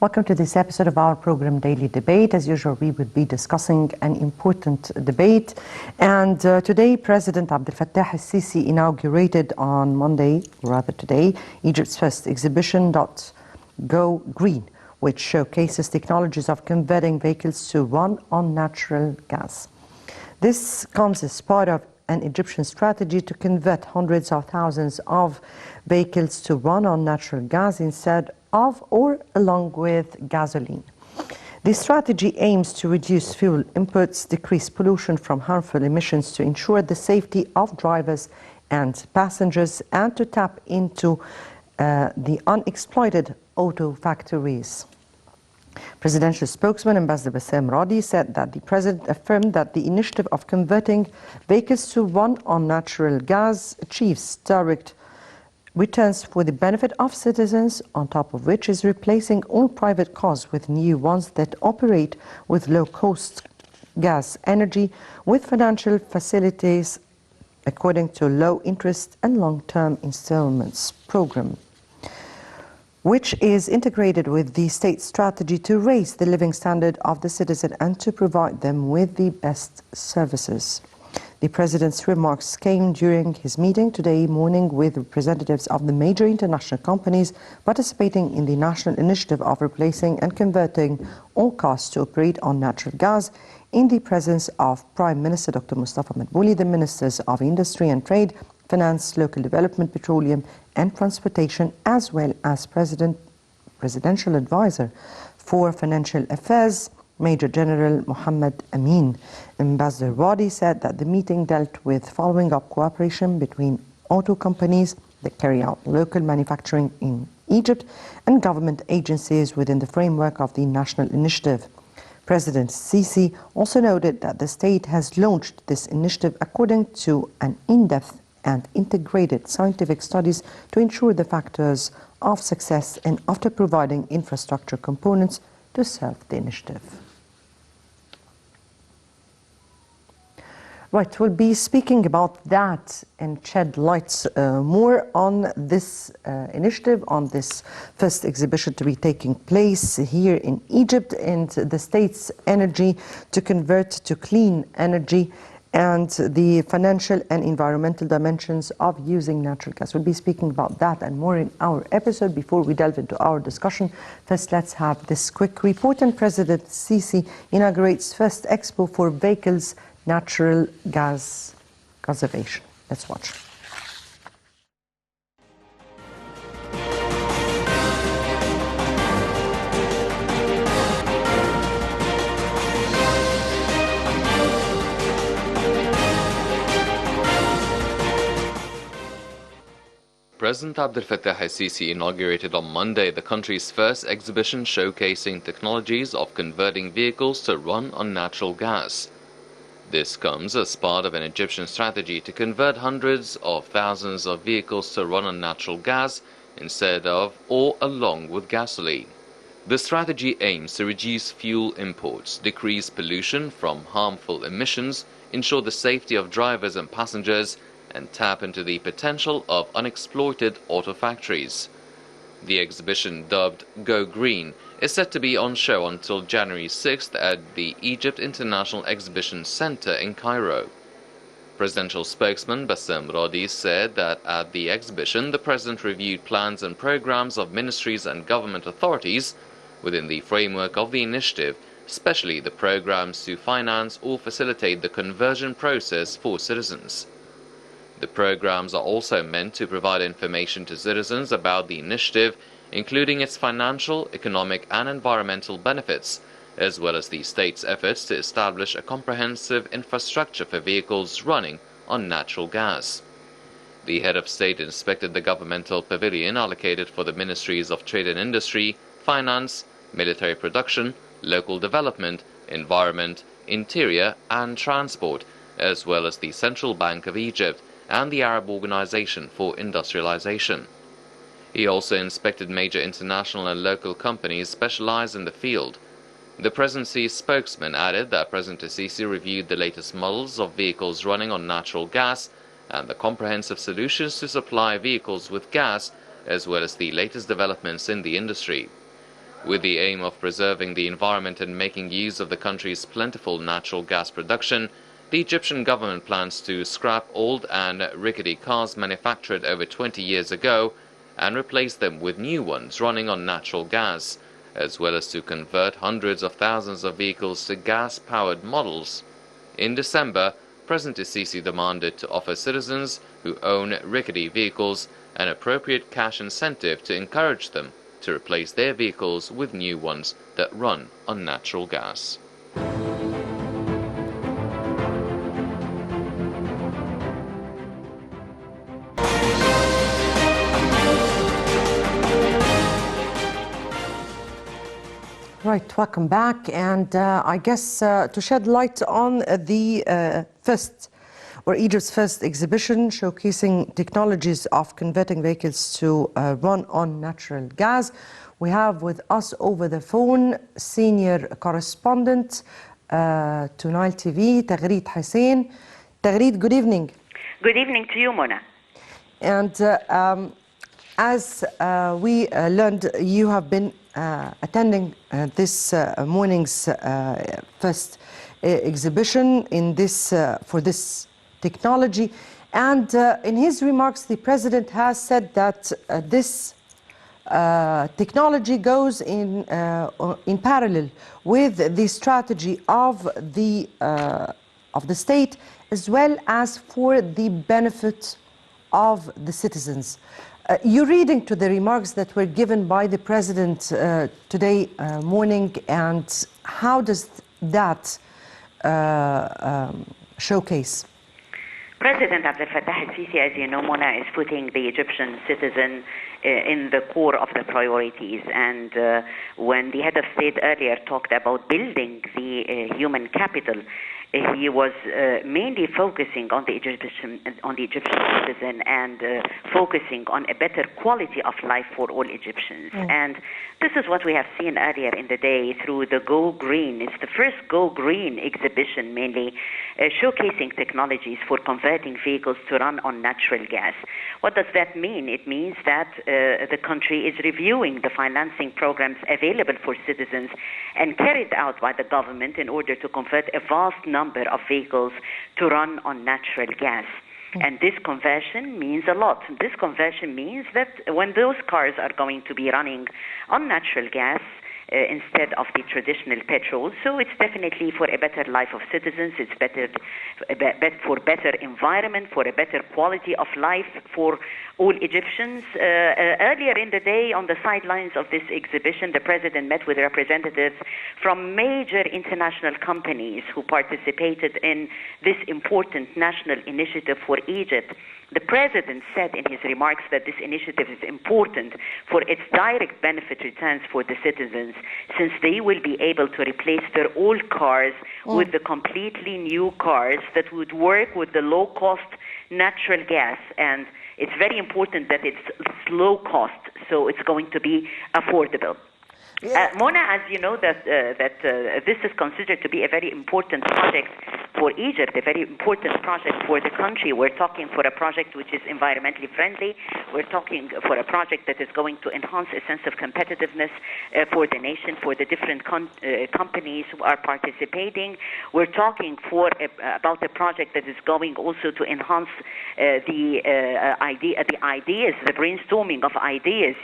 Welcome to this episode of our program Daily Debate. As usual, we would be discussing an important debate. And today, President Abdel Fattah al-Sisi inaugurated on Monday, rather today, Egypt's first exhibition, Go Green, which showcases technologies of converting vehicles to run on natural gas. This comes as part of an Egyptian strategy to convert hundreds of thousands of vehicles to run on natural gas instead of or along with gasoline. This strategy aims to reduce fuel inputs, decrease pollution from harmful emissions, to ensure the safety of drivers and passengers, and to tap into the unexploited auto factories. Presidential spokesman Ambassador Bassam Radi said that the president affirmed that the initiative of converting vehicles to run on natural gas achieves direct returns for the benefit of citizens, on top of which is replacing all private cars with new ones that operate with low-cost gas energy with financial facilities according to low-interest and long-term installments program, which is integrated with the state strategy to raise the living standard of the citizen and to provide them with the best services. The president's remarks came during his meeting today morning with representatives of the major international companies participating in the national initiative of replacing and converting all cars to operate on natural gas, in the presence of Prime Minister Dr. Mustafa Madbouli, the Ministers of Industry and Trade, Finance, Local Development, Petroleum and Transportation, as well as Presidential Advisor for Financial Affairs, Major General Mohammed Amin. Ambassador Wadi said that the meeting dealt with following up cooperation between auto companies that carry out local manufacturing in Egypt and government agencies within the framework of the national initiative. President Sisi also noted that the state has launched this initiative according to an in-depth and integrated scientific studies to ensure the factors of success and after providing infrastructure components to serve the initiative. Right, we'll be speaking about that and shed lights more on this initiative, on this first exhibition to be taking place here in Egypt, and the state's energy to convert to clean energy and the financial and environmental dimensions of using natural gas. We'll be speaking about that and more in our episode. Before we delve into our discussion, first let's have this quick report. And President Sisi inaugurates first expo for vehicles natural gas conservation. Let's watch. President Abdel Fattah al-Sisi inaugurated on Monday the country's first exhibition showcasing technologies of converting vehicles to run on natural gas. This comes as part of an Egyptian strategy to convert hundreds of thousands of vehicles to run on natural gas instead of or along with gasoline. The strategy aims to reduce fuel imports, decrease pollution from harmful emissions, ensure the safety of drivers and passengers, and tap into the potential of unexploited auto factories. The exhibition, dubbed Go Green, is set to be on show until January 6th at the Egypt International Exhibition Center in Cairo. Presidential spokesman Bassam Radi said that at the exhibition, the president reviewed plans and programs of ministries and government authorities within the framework of the initiative, especially the programs to finance or facilitate the conversion process for citizens. The programs are also meant to provide information to citizens about the initiative, including its financial, economic and environmental benefits, as well as the state's efforts to establish a comprehensive infrastructure for vehicles running on natural gas. The head of state inspected the governmental pavilion allocated for the Ministries of Trade and Industry, Finance, Military Production, Local Development, Environment, Interior and Transport, as well as the Central Bank of Egypt and the Arab Organization for Industrialization. He also inspected major international and local companies specialized in the field. The presidency's spokesman added that President Sisi reviewed the latest models of vehicles running on natural gas and the comprehensive solutions to supply vehicles with gas, as well as the latest developments in the industry. With the aim of preserving the environment and making use of the country's plentiful natural gas production, the Egyptian government plans to scrap old and rickety cars manufactured over 20 years ago and replace them with new ones running on natural gas, as well as to convert hundreds of thousands of vehicles to gas-powered models. In December, President Sisi demanded to offer citizens who own rickety vehicles an appropriate cash incentive to encourage them to replace their vehicles with new ones that run on natural gas. Right, welcome back. And I guess to shed light on the Egypt's first exhibition showcasing technologies of converting vehicles to run on natural gas, we have with us over the phone senior correspondent to Nile TV, Taghreed Hussein. Taghreed, good evening. Good evening to you, Mona. And as we learned, you have been attending this morning's first exhibition in this for this technology, and in his remarks the president has said that this technology goes in parallel with the strategy of the state, as well as for the benefit of the citizens. You're reading to the remarks that were given by the president today morning, and how does that showcase? President Abdel Fattah al-Sisi, as you know, Mona, is putting the Egyptian citizen in the core of the priorities. And when the head of state earlier talked about building the human capital, he was mainly focusing on the Egyptian citizen and focusing on a better quality of life for all Egyptians. And this is what we have seen earlier in the day through the Go Green. It's the first Go Green exhibition, mainly showcasing technologies for converting vehicles to run on natural gas. What does that mean? It means that the country is reviewing the financing programs available for citizens and carried out by the government in order to convert a vast number of vehicles to run on natural gas. And this conversion means a lot. This conversion means that when those cars are going to be running on natural gas instead of the traditional petrol, so it's definitely for a better life of citizens, it's better for better environment, for a better quality of life for all Egyptians. Earlier in the day, on the sidelines of this exhibition, the president met with representatives from major international companies who participated in this important national initiative for Egypt. The president said in his remarks that this initiative is important for its direct benefit returns for the citizens, since they will be able to replace their old cars with the completely new cars that would work with the low-cost natural gas. And it's very important that it's low cost, so it's going to be affordable. Mona, as you know, that this is considered to be a very important project for Egypt, a very important project for the country. We're talking for a project which is environmentally friendly. We're talking for a project that is going to enhance a sense of competitiveness for the nation, for the different companies who are participating. We're talking about a project that is going also to enhance the ideas, the brainstorming of ideas,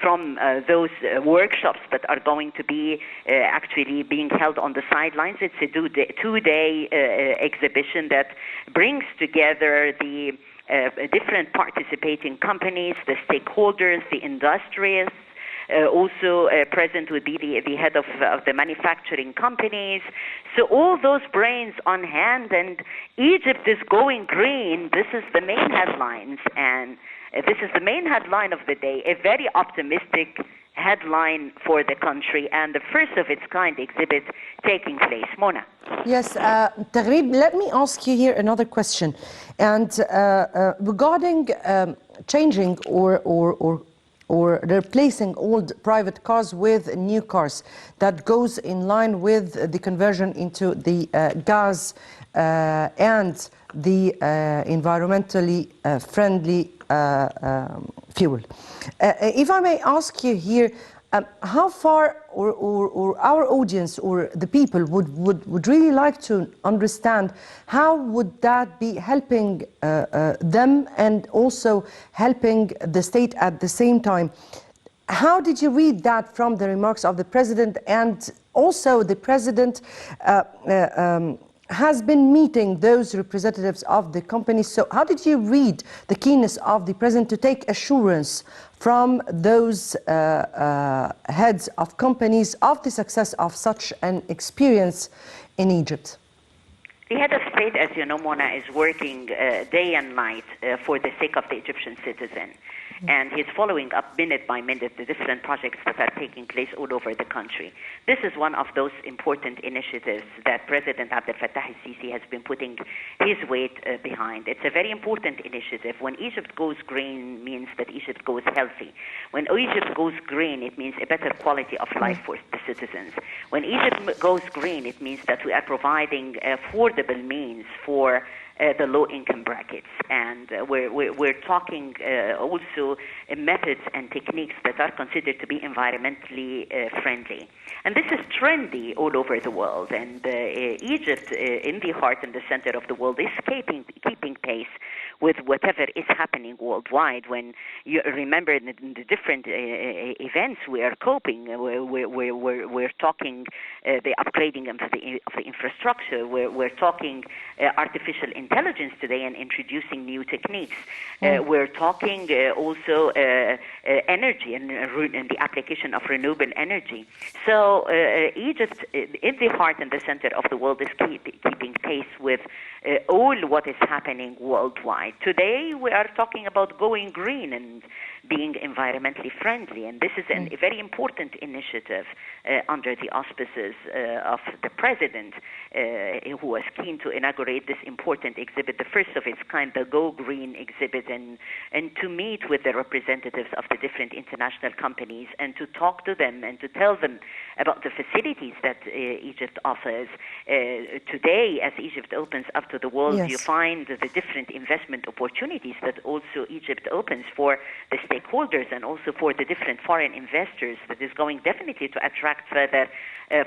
from those workshops that are going to be actually being held on the sidelines. It's a two-day exhibition that brings together the different participating companies, the stakeholders, the industrialists. Also present would be the head of the manufacturing companies. So all those brains on hand, and Egypt is going green. This is the main headlines, and this is the main headline of the day, a very optimistic headline for the country, and the first of its kind exhibit taking place. Mona. Yes, Taghreed, let me ask you here another question. And regarding changing or replacing old private cars with new cars, that goes in line with the conversion into the gas and the environmentally friendly fuel. If I may ask you here, How far, or our audience or the people would really like to understand how would that be helping them and also helping the state at the same time? How did you read that from the remarks of the president? And also the president has been meeting those representatives of the companies. So how did you read the keenness of the president to take assurance from those heads of companies of the success of such an experience in Egypt? The head of state, as you know, Mona, is working day and night for the sake of the Egyptian citizen. And he's following up minute by minute the different projects that are taking place all over the country. This is one of those important initiatives that President Abdel Fattah al-Sisi has been putting his weight behind. It's a very important initiative. When Egypt goes green, means that Egypt goes healthy. When Egypt goes green, it means a better quality of life for the citizens. When Egypt goes green, it means that we are providing affordable means for the low-income brackets, and we're talking also methods and techniques that are considered to be environmentally friendly. And this is trendy all over the world, and Egypt, in the heart and the center of the world, is keeping pace with whatever is happening worldwide. When you remember the different events we are coping, we're talking the upgrading of the infrastructure, we're talking artificial intelligence today and introducing new techniques. We're talking also energy and the application of renewable energy. So Egypt, in the heart and the center of the world, is keeping pace with all what is happening worldwide. Today we are talking about going green and being environmentally friendly, and this is a very important initiative under the auspices of the president, who was keen to inaugurate this important exhibit, the first of its kind, the Go Green exhibit, and to meet with the representatives of the different international companies and to talk to them and to tell them about the facilities that Egypt offers. Today, as Egypt opens up to the world, Yes. you find the different investment opportunities that also Egypt opens for the stakeholders and also for the different foreign investors, that is going definitely to attract further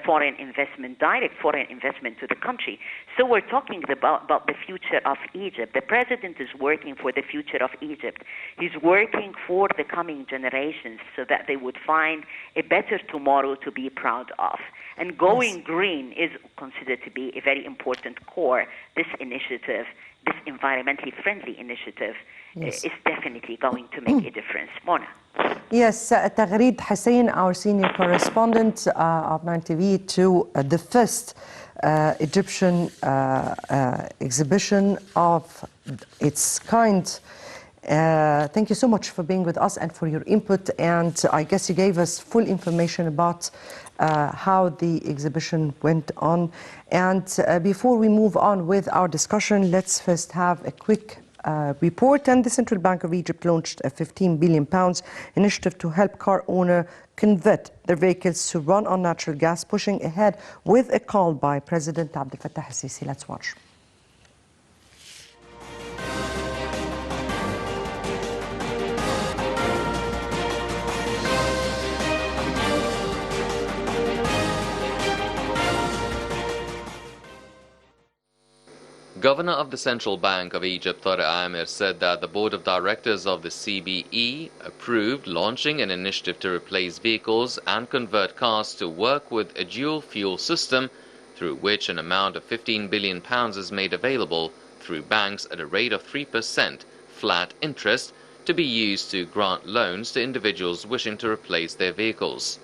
foreign investment, direct foreign investment to the country. So we're talking about the future of Egypt. The president is working for the future of Egypt. He's working for the coming generations so that they would find a better tomorrow to be proud of. And going green is considered to be a very important core. This initiative, this environmentally friendly initiative, is definitely going to make a difference. Mona. Yes, Taghreed Hussein, our senior correspondent of 9TV, to the first Egyptian exhibition of its kind. Thank you so much for being with us and for your input. And I guess you gave us full information about how the exhibition went on. And before we move on with our discussion, let's first have a quick report. And the Central Bank of Egypt launched a £15 billion initiative to help car owners convert their vehicles to run on natural gas, pushing ahead with a call by President Abdel Fattah al-Sisi. Let's watch. Governor of the Central Bank of Egypt, Tariq Amir, said that the board of directors of the CBE approved launching an initiative to replace vehicles and convert cars to work with a dual fuel system, through which an amount of £15 billion is made available through banks at a rate of 3% flat interest to be used to grant loans to individuals wishing to replace their vehicles.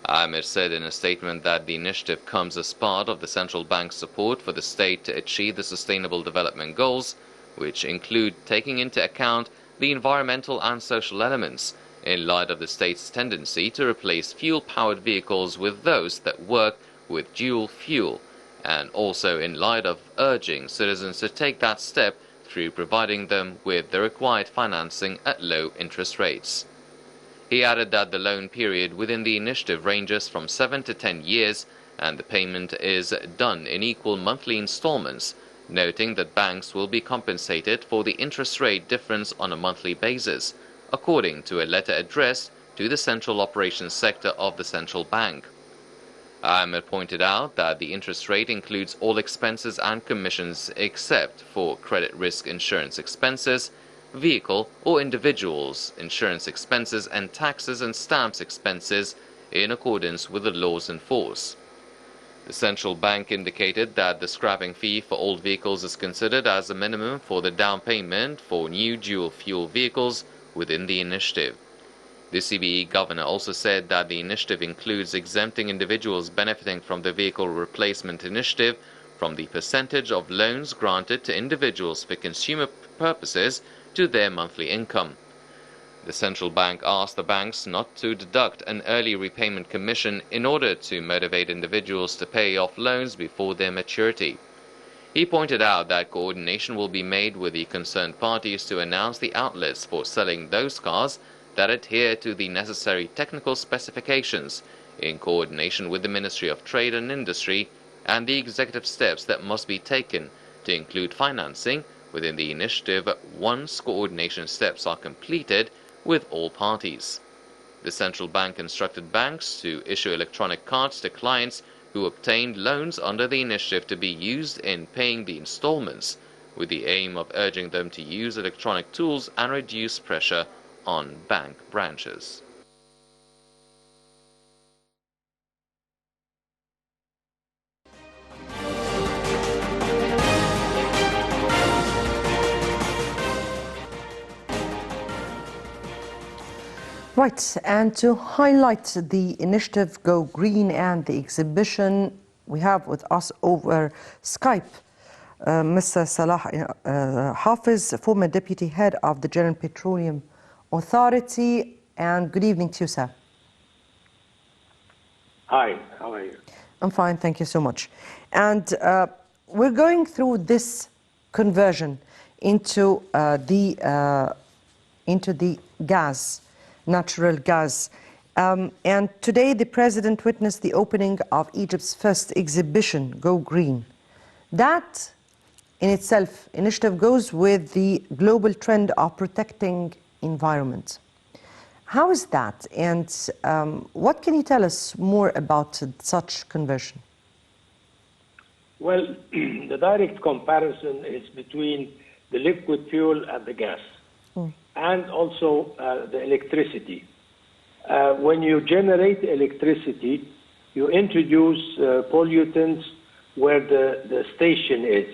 Amir said in a statement that the initiative comes as part of the central bank's support for the state to achieve the Sustainable Development Goals, which include taking into account the environmental and social elements, in light of the state's tendency to replace fuel-powered vehicles with those that work with dual fuel, and also in light of urging citizens to take that step through providing them with the required financing at low interest rates. He added that the loan period within the initiative ranges from 7 to 10 years and the payment is done in equal monthly installments, noting that banks will be compensated for the interest rate difference on a monthly basis, according to a letter addressed to the central operations sector of the central bank. Ahmed pointed out that the interest rate includes all expenses and commissions except for credit risk insurance expenses, vehicle or individuals insurance expenses, and taxes and stamps expenses in accordance with the laws in force. The central bank indicated that the scrapping fee for old vehicles is considered as a minimum for the down payment for new dual-fuel vehicles within the initiative. The CBE governor also said that the initiative includes exempting individuals benefiting from the Vehicle Replacement Initiative from the percentage of loans granted to individuals for consumer purposes to their monthly income. The central bank asked the banks not to deduct an early repayment commission in order to motivate individuals to pay off loans before their maturity. He pointed out that coordination will be made with the concerned parties to announce the outlets for selling those cars that adhere to the necessary technical specifications in coordination with the Ministry of Trade and Industry, and the executive steps that must be taken to include financing within the initiative once coordination steps are completed with all parties. The central bank instructed banks to issue electronic cards to clients who obtained loans under the initiative to be used in paying the installments, with the aim of urging them to use electronic tools and reduce pressure on bank branches. Right, and to highlight the initiative Go Green and the exhibition, we have with us over Skype Mr. Salah Hafiz, former deputy head of the General Petroleum Authority. And good evening to you, sir. Hi, how are you? I'm fine, thank you so much. And we're going through this conversion into the gas, natural gas. And today the president witnessed the opening of Egypt's first exhibition, Go Green. That in itself, initiative goes with the global trend of protecting environment. How is that? And what can you tell us more about such conversion? Well, the direct comparison is between the liquid fuel and the gas, and also the electricity. When you generate electricity, you introduce pollutants where the station is,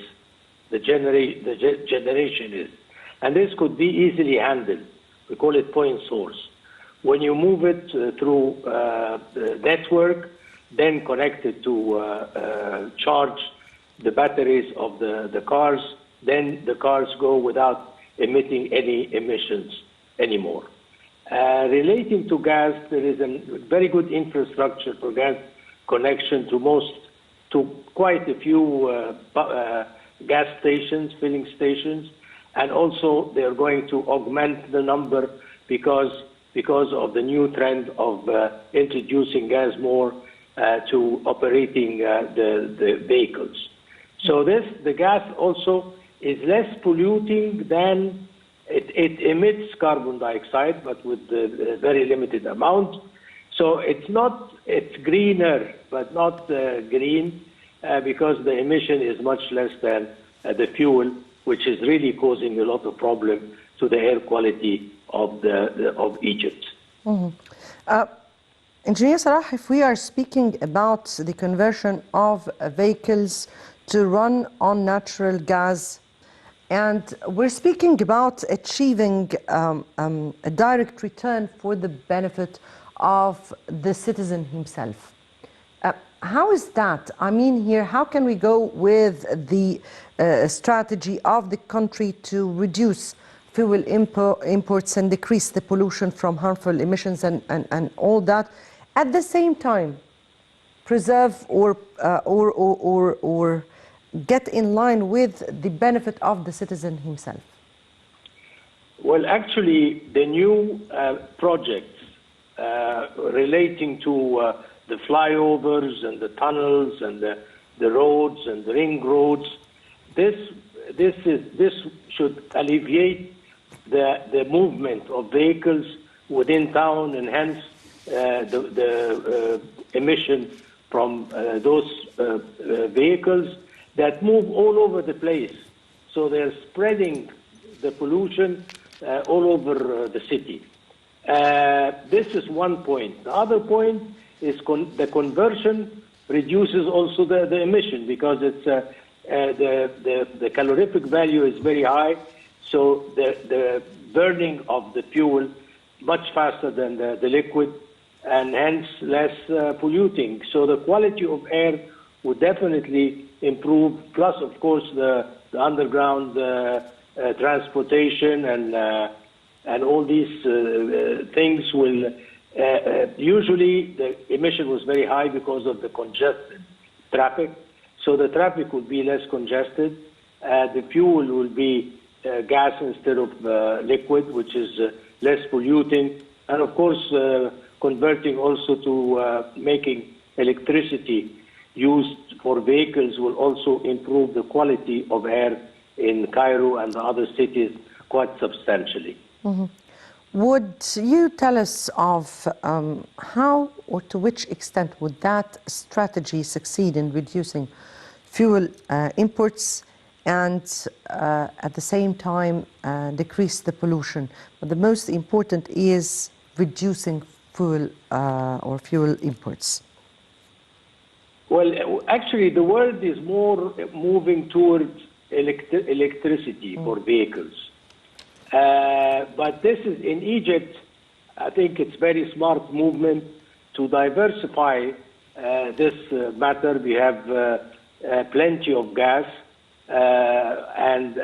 the generation is. And this could be easily handled. We call it point source. When you move it through the network, then connect it to charge the batteries of the cars, then the cars go without emitting any emissions anymore. Relating to gas, there is a very good infrastructure for gas connection to quite a few gas stations, filling stations, and also they are going to augment the number because of the new trend of introducing gas more to operating the vehicles. So the gas also is less polluting than it emits carbon dioxide, but with a very limited amount. So it's greener, but not green, because the emission is much less than the fuel, which is really causing a lot of problem to the air quality of Egypt. Mm-hmm. Engineer Salah, if we are speaking about the conversion of vehicles to run on natural gas, and we're speaking about achieving a direct return for the benefit of the citizen himself. How is that? I mean, here, how can we go with the strategy of the country to reduce fuel imports and decrease the pollution from harmful emissions and all that, at the same time preserve or get in line with the benefit of the citizen himself? Well, actually, the new projects relating to the flyovers and the tunnels and the roads and the ring roads, this should alleviate the movement of vehicles within town, and hence the emission from those vehicles that move all over the place. So they're spreading the pollution all over the city. This is one point. The other point is the conversion reduces also the emission, because it's the calorific value is very high, so the burning of the fuel much faster than the liquid, and hence less polluting. So the quality of air would definitely improve. Plus, of course, the underground transportation and all these things will. Usually, the emission was very high because of the congested traffic. So the traffic would be less congested. The fuel will be gas instead of liquid, which is less polluting. And of course, converting also to making electricity used for vehicles will also improve the quality of air in Cairo and the other cities quite substantially. Mm-hmm. Would you tell us of how or to which extent would that strategy succeed in reducing fuel imports and at the same time decrease the pollution? But the most important is reducing fuel or fuel imports. Well, actually, the world is more moving towards electricity for vehicles. But this is, in Egypt, I think it's very smart movement to diversify this matter. We have plenty of gas, and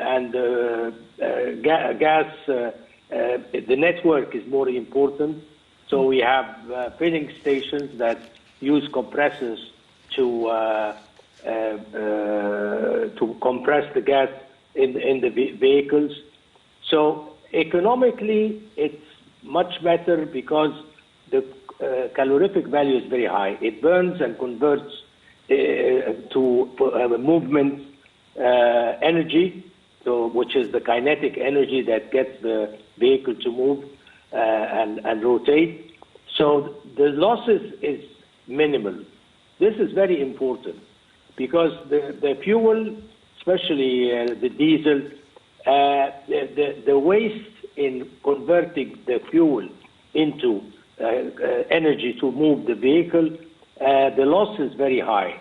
gas, the network is more important. So we have filling stations that use compressors to compress the gas in the vehicles. So economically, it's much better because the calorific value is very high. It burns and converts to movement energy, so which is the kinetic energy that gets the vehicle to move and rotate. So the losses is minimal. This is very important because the fuel, especially the diesel, the waste in converting the fuel into energy to move the vehicle, the loss is very high.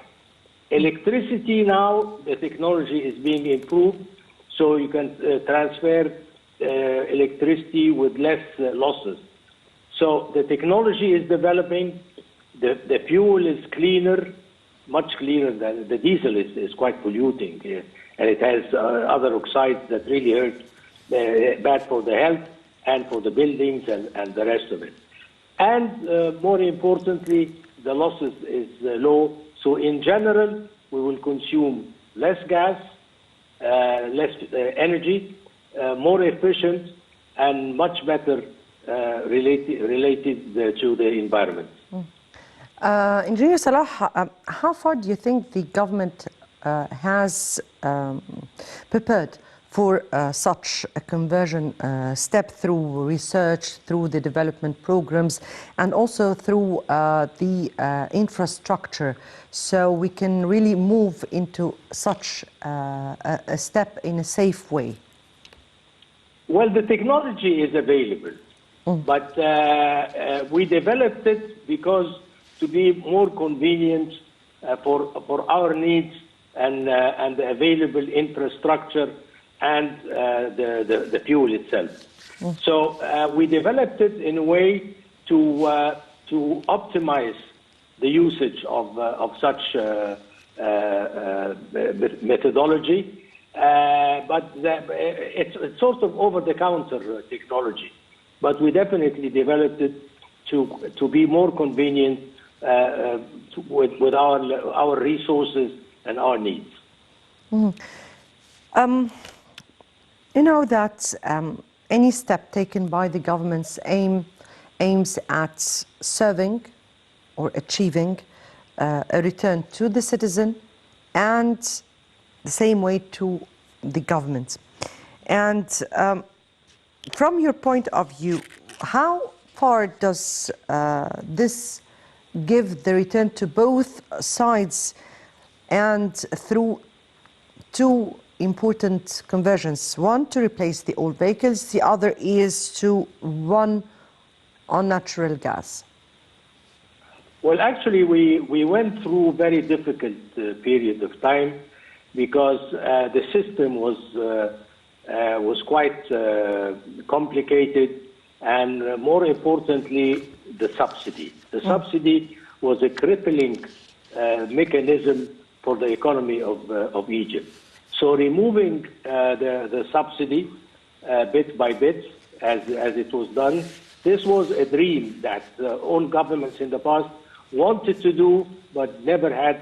Electricity now, the technology is being improved, so you can transfer electricity with less losses. So the technology is developing, the fuel is cleaner, much cleaner than the diesel is quite polluting. And it has other oxides that really hurt, bad for the health and for the buildings and the rest of it. And more importantly, the losses is low. So in general, we will consume less gas, less energy, more efficient, and much better related to the environment. Engineer Salah, how far do you think the government has prepared for such a conversion step through research, through the development programs, and also through the infrastructure, so we can really move into such a step in a safe way? Well, the technology is available, but we developed it because to be more convenient for our needs and the available infrastructure and the fuel itself. So we developed it in a way to optimize the usage of such methodology, but it's sort of over-the-counter technology. But we definitely developed it to be more convenient with our resources and our needs. You know that any step taken by the government's aims at serving or achieving a return to the citizen and the same way to the government. And from your point of view, how far does this give the return to both sides, and through two important conversions? One, to replace the old vehicles. The other is to run on natural gas. Well, actually, we went through a very difficult period of time because the system was quite complicated, and more importantly, the subsidy. The subsidy was a crippling mechanism for the economy of Egypt. So removing the subsidy bit by bit, as it was done, this was a dream that all governments in the past wanted to do, but never had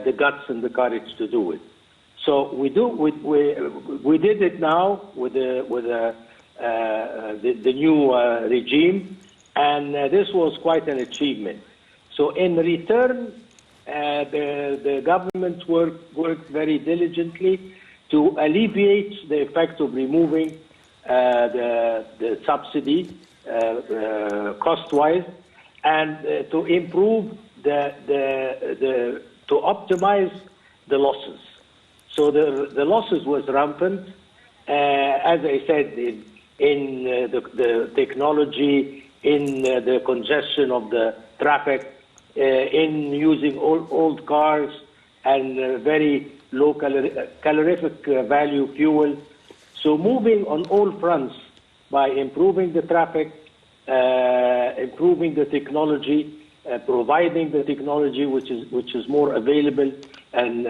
the guts and the courage to do it. So we did it now with the new regime, and this was quite an achievement. So in return, the government worked very diligently to alleviate the effect of removing the subsidy cost-wise, and to improve to optimize the losses. So the losses was rampant, as I said, in the technology, in the congestion of the traffic, in using old cars and very low calorific value fuel. So moving on all fronts by improving the traffic, improving the technology, providing the technology which is more available and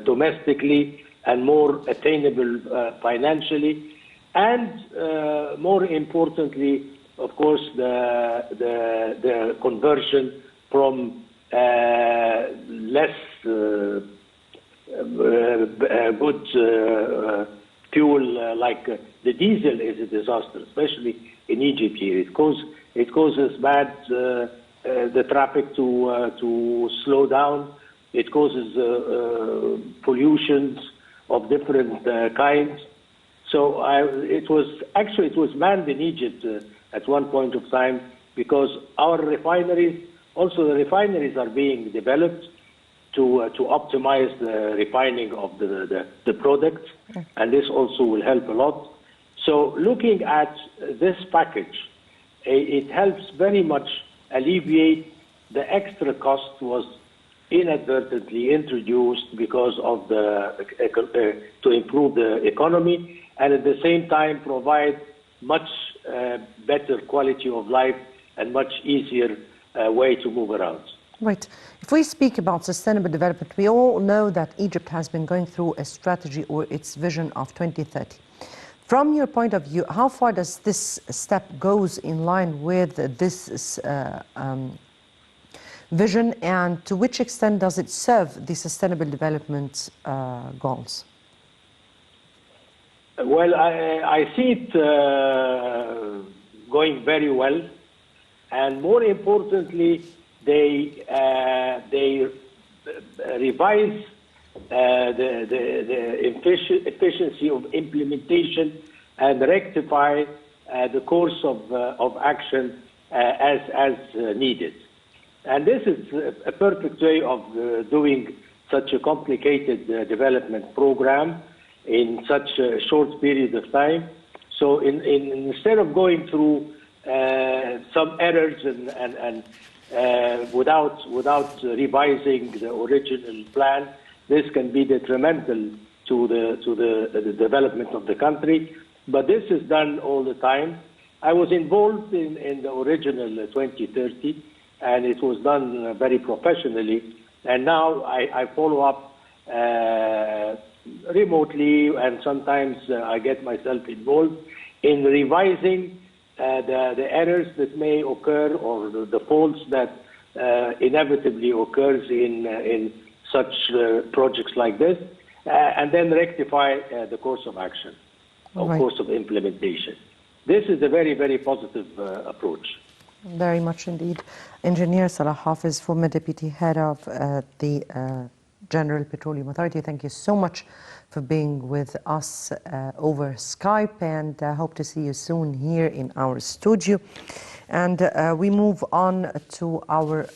domestically and more attainable financially, and more importantly, of course, the conversion from less good fuel like the diesel is a disaster, especially in Egypt here. It causes bad the traffic to slow down. It causes pollutions of different kinds. So it was banned in Egypt at one point of time because our refineries, also the refineries are being developed to optimize the refining of the product, and this also will help a lot. So looking at this package, it helps very much alleviate the extra cost was inadvertently introduced because of to improve the economy, and at the same time provide much better quality of life and much easier way to move around. Right. If we speak about sustainable development, we all know that Egypt has been going through a strategy or its vision of 2030. From your point of view, how far does this step goes in line with this vision, and to which extent does it serve the sustainable development goals? Well, I see it going very well, and more importantly, they revise the efficiency of implementation and rectify the course of action as needed. And this is a perfect way of doing such a complicated development program in such a short period of time. So instead of going through some errors and without revising the original plan, this can be detrimental to the development of the country. But this is done all the time. I was involved in the original 2030, and it was done very professionally. And now I follow up remotely, and sometimes I get myself involved in revising the errors that may occur or the faults that inevitably occurs in such projects like this, and then rectify the course of action, or course of implementation. This is a very, very positive approach. Very much indeed. Engineer Salah Hafiz, former Deputy Head of the General Petroleum Authority. Thank you so much for being with us over Skype, and hope to see you soon here in our studio. And we move on to our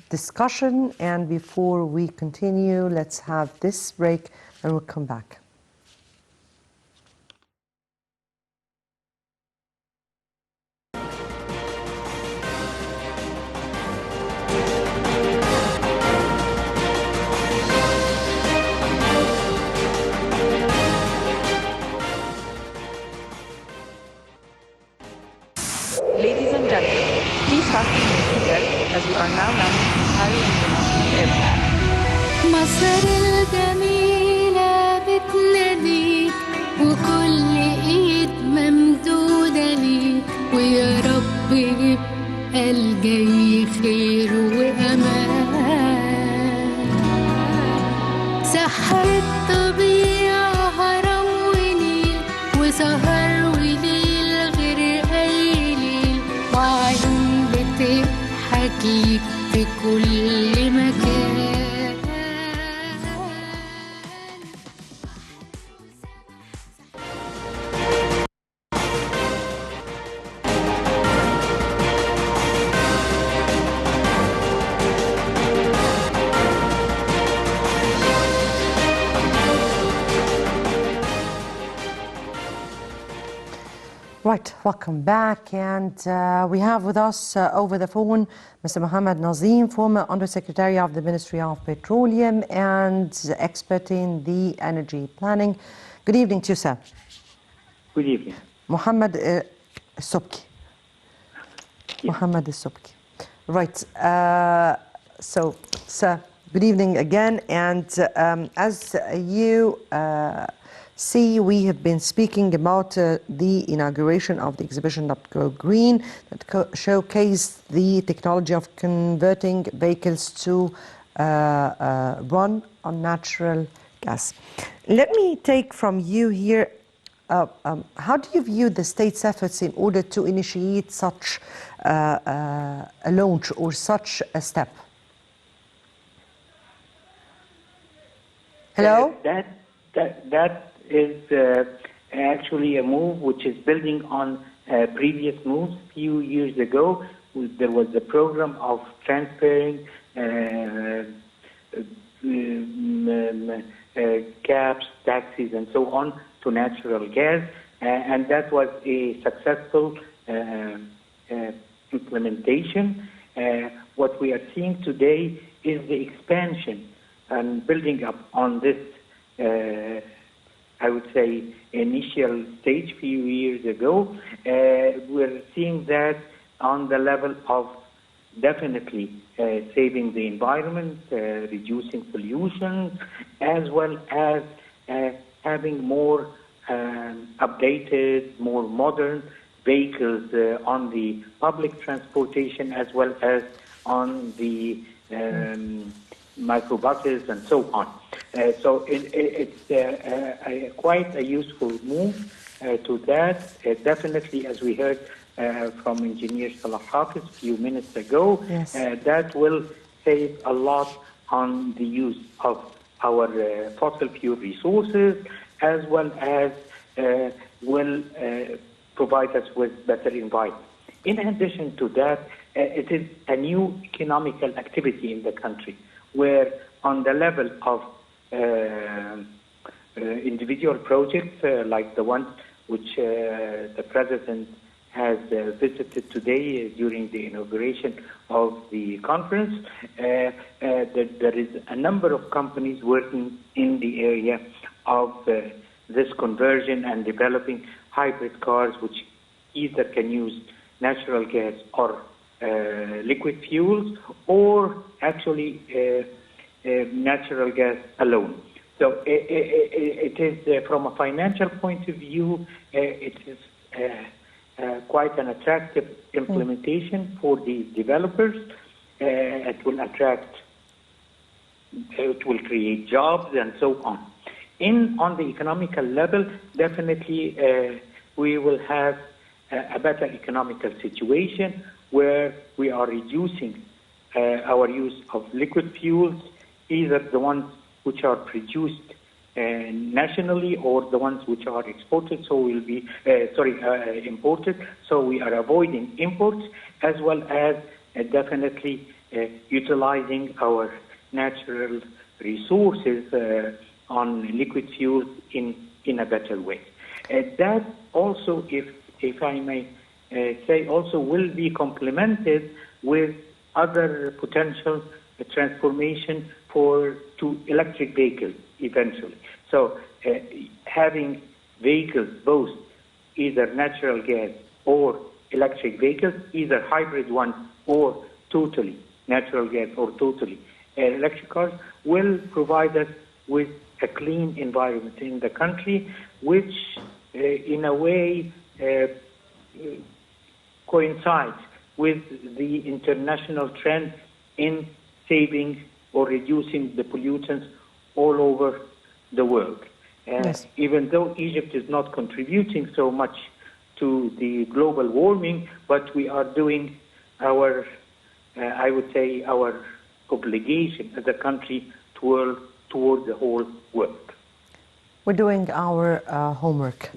discussion, and before we continue, let's have this break and we'll come back. Ladies and gentlemen, please fasten your seatbelt as we are now landing in Cairo International Airport. مصر الجميلة بتناديك وكل ايد ممدودة ليك ويا رب يبقى الجاي خير وأمان. سحر الطبيعة هرم ونيل وسهر وليل غير أي ليل وعيون بتضحك ليك في كل مكان. Right, welcome back, and we have with us over the phone Mr. Mohammed Nazim, former Undersecretary of the Ministry of Petroleum and expert in the energy planning. Good evening to you, sir. Good evening. Mohammed Sobki. Mohammed Sobki. Right, so, sir, good evening again, and as you see, we have been speaking about the inauguration of the exhibition that Go Green, that showcased the technology of converting vehicles to run on natural gas. Let me take from you here, how do you view the state's efforts in order to initiate such a launch or such a step? Hello? That is actually a move which is building on previous moves. A few years ago, there was a program of transferring cabs, taxis, and so on to natural gas, and that was a successful implementation. What we are seeing today is the expansion and building up on this I would say, initial stage a few years ago. We're seeing that on the level of definitely saving the environment, reducing pollution, as well as having more updated, more modern vehicles on the public transportation, as well as on the microbuses and so on. So it's quite a useful move to that. Definitely, as we heard from Engineer Salah Hafiz a few minutes ago, yes. That will save a lot on the use of our fossil fuel resources, as well as will provide us with better environment. In addition to that, it is a new economical activity in the country, where on the level of individual projects like the one which the President has visited today during the inauguration of the conference, there is a number of companies working in the area of this conversion and developing hybrid cars which either can use natural gas or liquid fuels, or actually natural gas alone. So it is, from a financial point of view, it is quite an attractive implementation for the developers. It will attract, it will create jobs and so on. On the economical level, definitely we will have a better economical situation where we are reducing our use of liquid fuels, either the ones which are produced nationally or the ones which are exported, so will be imported. So we are avoiding imports as well as definitely utilizing our natural resources on liquid fuels in a better way. That also, if I may say, also will be complemented with other potential transformation to electric vehicles eventually. So having vehicles both either natural gas or electric vehicles, either hybrid ones or totally natural gas or totally electric cars, will provide us with a clean environment in the country, which in a way coincides with the international trend in saving or reducing the pollutants all over the world. Yes. Even though Egypt is not contributing so much to the global warming, but we are doing our, I would say, our obligation as a country toward the whole world. We're doing our homework.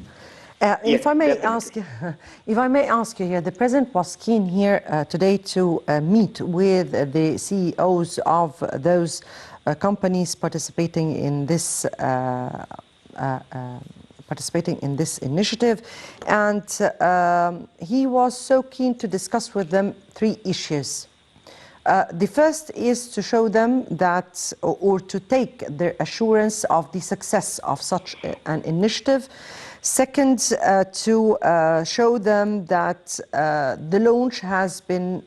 Yes, if I may definitely. ask you here, the President was keen here today to meet with the CEOs of those companies participating in this initiative, and he was so keen to discuss with them 3 issues. The first is to show them that, or to take their assurance of the success of such an initiative. Second, to show them that the launch has been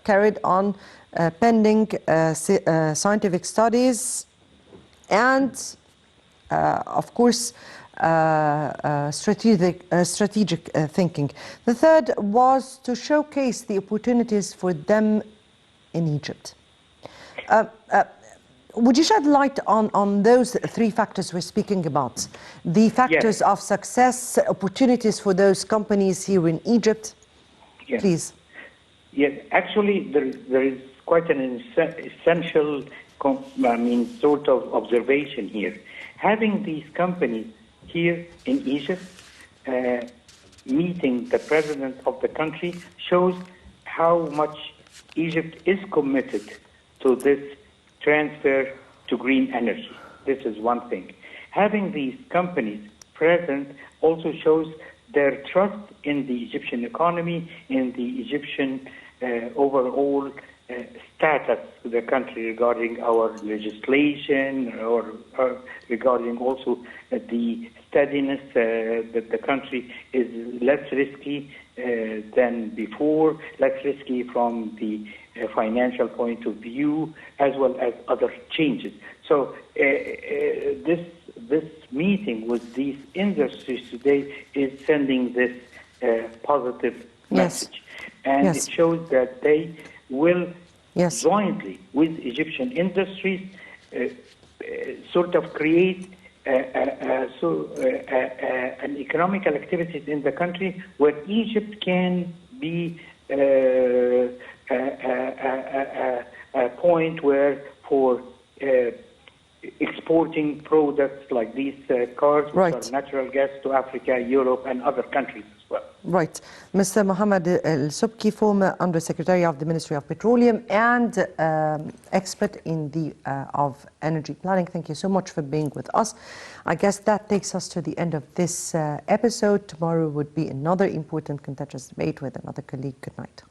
carried on pending scientific studies and, of course, strategic thinking. The third was to showcase the opportunities for them in Egypt. Would you shed light on those 3 factors we're speaking about? The factors of success, opportunities for those companies here in Egypt? Yes. Please. Yes, actually, there is quite an essential, sort of observation here. Having these companies here in Egypt, meeting the president of the country, shows how much Egypt is committed to this transfer to green energy. This is one thing. Having these companies present also shows their trust in the Egyptian economy, in the Egyptian overall status of the country regarding our legislation or regarding also the steadiness that the country is less risky than before, less risky from the financial point of view, as well as other changes. So this meeting with these industries today is sending this positive message. And it shows that they will jointly with Egyptian industries sort of create an economical activities in the country where Egypt can be a point where for exporting products like these cars, which are natural gas to Africa, Europe, and other countries as well. Right. Mr. Mohammed El-Subki, former Undersecretary of the Ministry of Petroleum and expert in the of energy planning. Thank you so much for being with us. I guess that takes us to the end of this episode. Tomorrow would be another important contentious debate with another colleague. Good night.